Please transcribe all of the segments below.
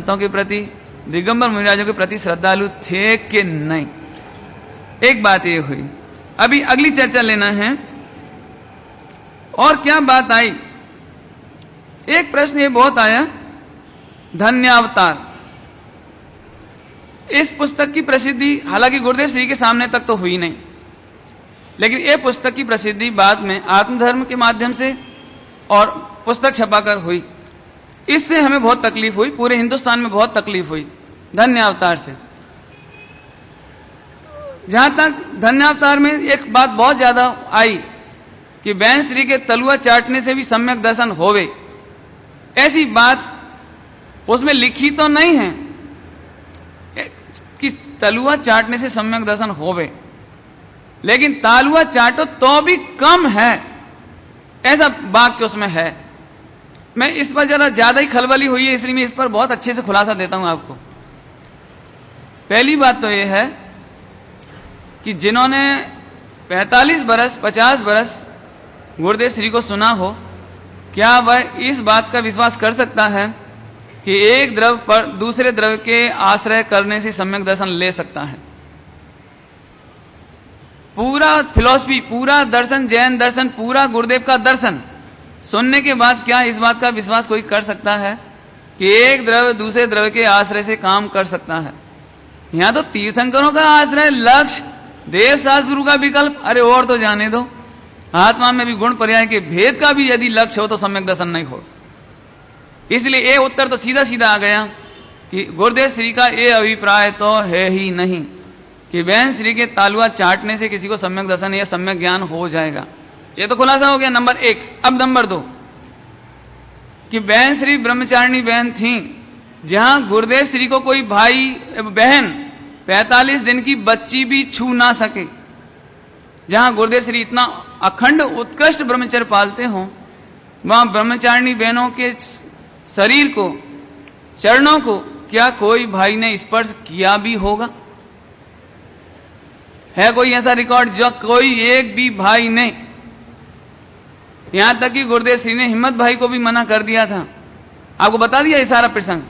संतों के प्रति, दिगंबर मुनिराजों के प्रति श्रद्धालु थे कि नहीं। एक बात ये हुई। अभी अगली चर्चा लेना है और क्या बात आई। एक प्रश्न ये बहुत आया, धन्यावतार। इस पुस्तक की प्रसिद्धि हालांकि गुरुदेव श्री के सामने तक तो हुई नहीं, लेकिन यह पुस्तक की प्रसिद्धि बाद में आत्मधर्म के माध्यम से और पुस्तक छपाकर हुई। इससे हमें बहुत तकलीफ हुई, पूरे हिंदुस्तान में बहुत तकलीफ हुई धन्यावतार से। जहां तक धन्यावतार में एक बात बहुत ज्यादा आई कि बहन श्री के तलुआ चाटने से भी सम्यक दर्शन होवे, ऐसी बात उसमें लिखी तो नहीं है कि तलुआ चाटने से सम्यक दर्शन होवे, लेकिन तालुआ चाटो तो भी कम है, ऐसा वाक्य उसमें है। मैं इस पर जरा ज्यादा ही खलबली हुई है, इसलिए मैं इस पर बहुत अच्छे से खुलासा देता हूं आपको। पहली बात तो यह है कि जिन्होंने 45 बरस 50 बरस गुरुदेव श्री को सुना हो, क्या वह इस बात का विश्वास कर सकता है कि एक द्रव्य पर दूसरे द्रव्य के आश्रय करने से सम्यक दर्शन ले सकता है? पूरा फिलॉसफी, पूरा दर्शन, जैन दर्शन, पूरा गुरुदेव का दर्शन सुनने के बाद क्या इस बात का विश्वास कोई कर सकता है कि एक द्रव्य दूसरे द्रव्य के आश्रय से काम कर सकता है? यहां तो तीर्थंकरों का आश्रय, लक्ष्य, देव शास्त्र गुरु का विकल्प, अरे और तो जाने दो, आत्मा में भी गुण पर्याय के भेद का भी यदि लक्ष्य हो तो सम्यक दर्शन नहीं हो। इसलिए ये उत्तर तो सीधा सीधा आ गया कि गुरुदेव श्री का ये अभिप्राय तो है ही नहीं कि बहन श्री के तालुआ चाटने से किसी को सम्यक दर्शन या सम्यक ज्ञान हो जाएगा। ये तो खुलासा हो गया नंबर 1। अब नंबर 2 कि बहन श्री ब्रह्मचारिणी बहन थी, जहां गुरुदेव श्री को कोई भाई बहन 45 दिन की बच्ची भी छू ना सके, जहां गुरुदेव श्री इतना अखंड उत्कृष्ट ब्रह्मचर्य पालते हो, वहां ब्रह्मचारिणी बहनों के शरीर को, चरणों को क्या कोई भाई ने स्पर्श किया भी होगा? है कोई ऐसा रिकॉर्ड जो कोई एक भी भाई ने? यहां तक कि गुरुदेव श्री ने हिम्मत भाई को भी मना कर दिया था। आपको बता दिया ये सारा प्रसंग।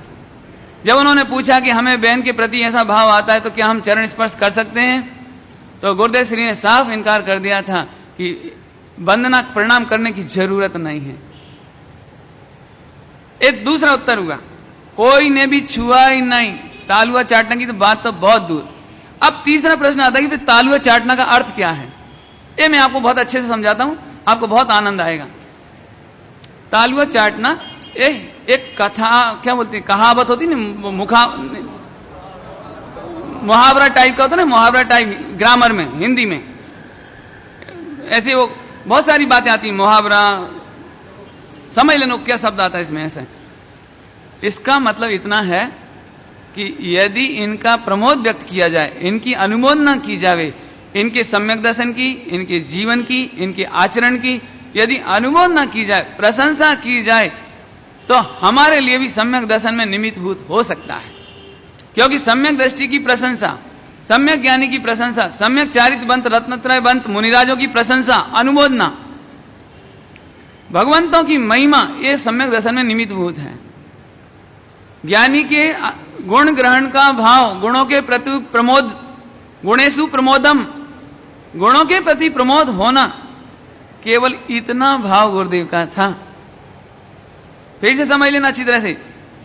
जब उन्होंने पूछा कि हमें बहन के प्रति ऐसा भाव आता है तो क्या हम चरण स्पर्श कर सकते हैं, तो गुरुदेव श्री ने साफ इनकार कर दिया था कि वंदना प्रणाम करने की जरूरत नहीं है। एक दूसरा उत्तर हुआ, कोई ने भी छुआ ही नहीं, तालुआ चाटने की तो बात तो बहुत दूर। अब तीसरा प्रश्न आता है कि फिर तालुआ चाटना का अर्थ क्या है? ये मैं आपको बहुत अच्छे से समझाता हूं, आपको बहुत आनंद आएगा। तालुआ चाटना एक कथा, क्या बोलते हैं, कहावत होती ना, मुहावरा टाइप का होता ना, मुहावरा टाइप ग्रामर में, हिंदी में ऐसे वो बहुत सारी बातें आती हैं, मुहावरा, समझ लेना क्या शब्द आता है इसमें। ऐसे इसका मतलब इतना है कि यदि इनका प्रमोद व्यक्त किया जाए, इनकी अनुमोदना की जाए, इनके सम्यक दर्शन की, इनके जीवन की, इनके आचरण की यदि अनुमोदना की जाए, प्रशंसा की जाए, तो हमारे लिए भी सम्यक दर्शन में निमित्तभूत हो सकता है। क्योंकि सम्यक दृष्टि की प्रशंसा, सम्यक ज्ञानी की प्रशंसा, सम्यक चारित्रवंत रत्नत्रयवंत मुनिराजों की प्रशंसा, अनुमोदना, भगवंतों की महिमा, ये सम्यक दर्शन में निमित्तभूत है। ज्ञानी के गुण ग्रहण का भाव, गुणों के प्रति प्रमोद, गुणेशु प्रमोदम, गुणों के प्रति प्रमोद होना, केवल इतना भाव गुरुदेव का था। फिर से समझ लेना अच्छी तरह से,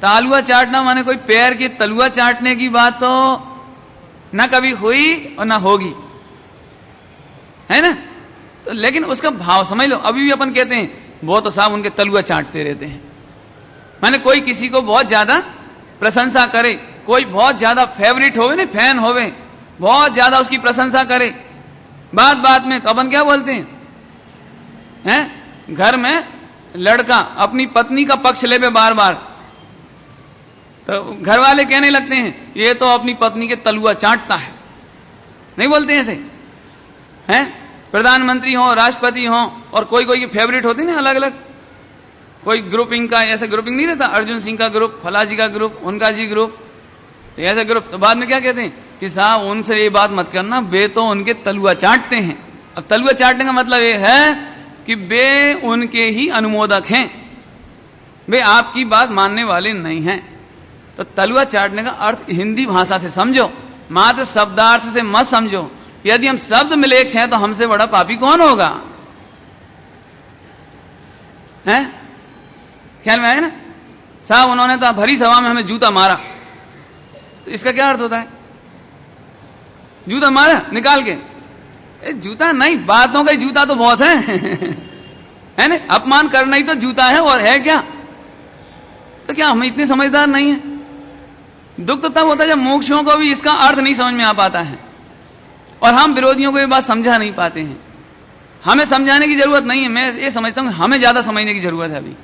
तालुआ चाटना माने कोई पैर के तलुआ चाटने की बात तो न कभी हुई और न होगी, है ना? तो लेकिन उसका भाव समझ लो। अभी भी अपन कहते हैं वो तो साहब उनके तलुआ चाटते रहते हैं, माने कोई किसी को बहुत ज्यादा प्रशंसा करे, कोई बहुत ज्यादा फेवरेट होवे ना, फैन होवे, बहुत ज्यादा उसकी प्रशंसा करे, बात बात में तो अपन क्या बोलते हैं, घर में लड़का अपनी पत्नी का पक्ष ले बार बार, तो घर वाले कहने लगते हैं ये तो अपनी पत्नी के तलुआ चाटता है, नहीं बोलते ऐसे? हैं प्रधानमंत्री हो, राष्ट्रपति हो, और कोई कोई फेवरेट होते हैं अलग अलग, कोई ग्रुपिंग का, ऐसे ग्रुपिंग नहीं रहता, अर्जुन सिंह का ग्रुप, फलाजी का ग्रुप, उनका जी ग्रुप, तो ऐसे ग्रुप। तो बाद में क्या कहते हैं कि साहब उनसे ये बात मत करना, वे तो उनके तलुआ चाटते हैं। अब तलुआ चाटने का मतलब ये है कि वे उनके ही अनुमोदक हैं, वे आपकी बात मानने वाले नहीं हैं। तो तलवा चाटने का अर्थ हिंदी भाषा से समझो, मात्र शब्दार्थ से मत समझो। यदि हम शब्द मिलेक्ष हैं तो हमसे बड़ा पापी कौन होगा? है ख्याल में आया ना? साहब उन्होंने तो भरी सभा में हमें जूता मारा, तो इसका क्या अर्थ होता है? जूता मारा निकाल के, जूता नहीं, बातों का ही जूता तो बहुत है ना? अपमान करना ही तो जूता है, और है क्या? तो क्या हम इतने समझदार नहीं है? दुख तो तब होता है जब मोक्षों को भी इसका अर्थ नहीं समझ में आ पाता है, और हम विरोधियों को ये बात समझा नहीं पाते हैं। हमें समझाने की जरूरत नहीं है, मैं ये समझता हूं हमें ज्यादा समझने की जरूरत है अभी।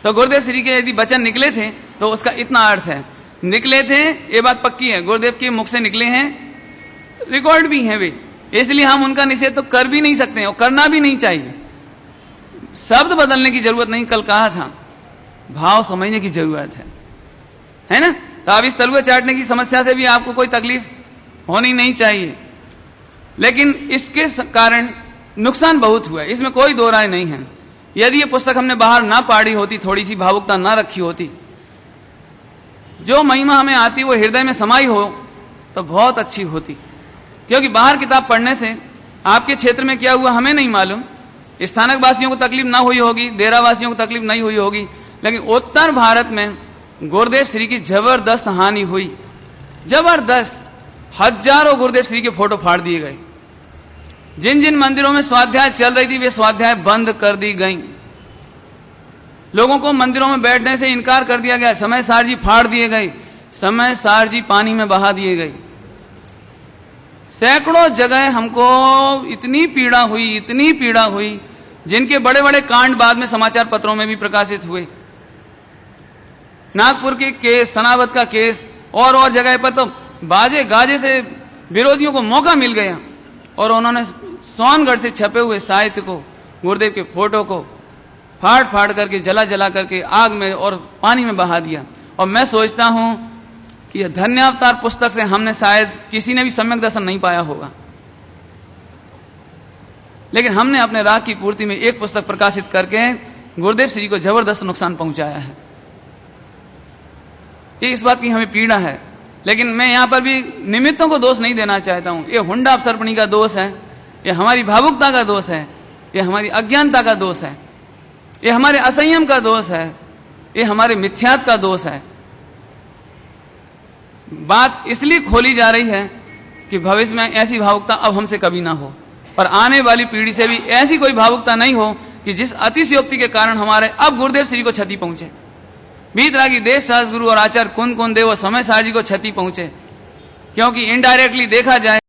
तो गुरुदेव श्री के यदि वचन निकले थे तो उसका इतना अर्थ है, निकले थे, ये बात पक्की है, गुरुदेव के मुख से निकले हैं, रिकॉर्ड भी हैं वे, इसलिए हम उनका निषेध तो कर भी नहीं सकते और करना भी नहीं चाहिए। शब्द बदलने की जरूरत नहीं, कल कहा था, भाव समझने की जरूरत है ना? तो अब इस तलवे चाटने की समस्या से भी आपको कोई तकलीफ होनी नहीं चाहिए, लेकिन इसके कारण नुकसान बहुत हुआ है, इसमें कोई दो राय नहीं है। यदि ये पुस्तक हमने बाहर ना पढ़ी होती, थोड़ी सी भावुकता ना रखी होती, जो महिमा हमें आती वो हृदय में समाई हो तो बहुत अच्छी होती। क्योंकि बाहर किताब पढ़ने से आपके क्षेत्र में क्या हुआ हमें नहीं मालूम, स्थानक वासियों को तकलीफ ना हुई होगी, डेरा वासियों को तकलीफ नहीं हुई होगी, लेकिन उत्तर भारत में गुरुदेव श्री की जबरदस्त हानि हुई, जबरदस्त। हजारों गुरुदेव श्री के फोटो फाड़ दिए गए, जिन जिन मंदिरों में स्वाध्याय चल रही थी वे स्वाध्याय बंद कर दी गई, लोगों को मंदिरों में बैठने से इनकार कर दिया गया, समय सार जी फाड़ दिए गए, समय सार जी पानी में बहा दिए गए। सैकड़ों जगह हमको इतनी पीड़ा हुई, जिनके बड़े बड़े कांड बाद में समाचार पत्रों में भी प्रकाशित हुए। नागपुर के केस, सनावत का केस, और जगह पर तो बाजे गाजे से विरोधियों को मौका मिल गया, और उन्होंने सोनगढ़ से छपे हुए साहित्य को, गुरुदेव के फोटो को फाड़ फाड़ करके, जला करके आग में और पानी में बहा दिया। और मैं सोचता हूं कि यह धन्यावतार पुस्तक से हमने शायद किसी ने भी सम्यक दर्शन नहीं पाया होगा, लेकिन हमने अपने राग की पूर्ति में एक पुस्तक प्रकाशित करके गुरुदेव श्री को जबरदस्त नुकसान पहुंचाया है। ये इस बात की हमें पीड़ा है, लेकिन मैं यहां पर भी निमित्तों को दोष नहीं देना चाहता हूं। ये हुंडा अपसर्पणी का दोष है, ये हमारी भावुकता का दोष है, ये हमारी अज्ञानता का दोष है, ये हमारे असंयम का दोष है, ये हमारे मिथ्यात्व का दोष है। बात इसलिए खोली जा रही है कि भविष्य में ऐसी भावुकता अब हमसे कभी ना हो, और आने वाली पीढ़ी से भी ऐसी कोई भावुकता नहीं हो कि जिस अतिशयोक्ति के कारण हमारे अब गुरुदेव श्री को क्षति पहुंचे। बीतरागी देश शास्त्र गुरु और आचार्य कुन देव समय सार जी को क्षति पहुंचे, क्योंकि इनडायरेक्टली देखा जाए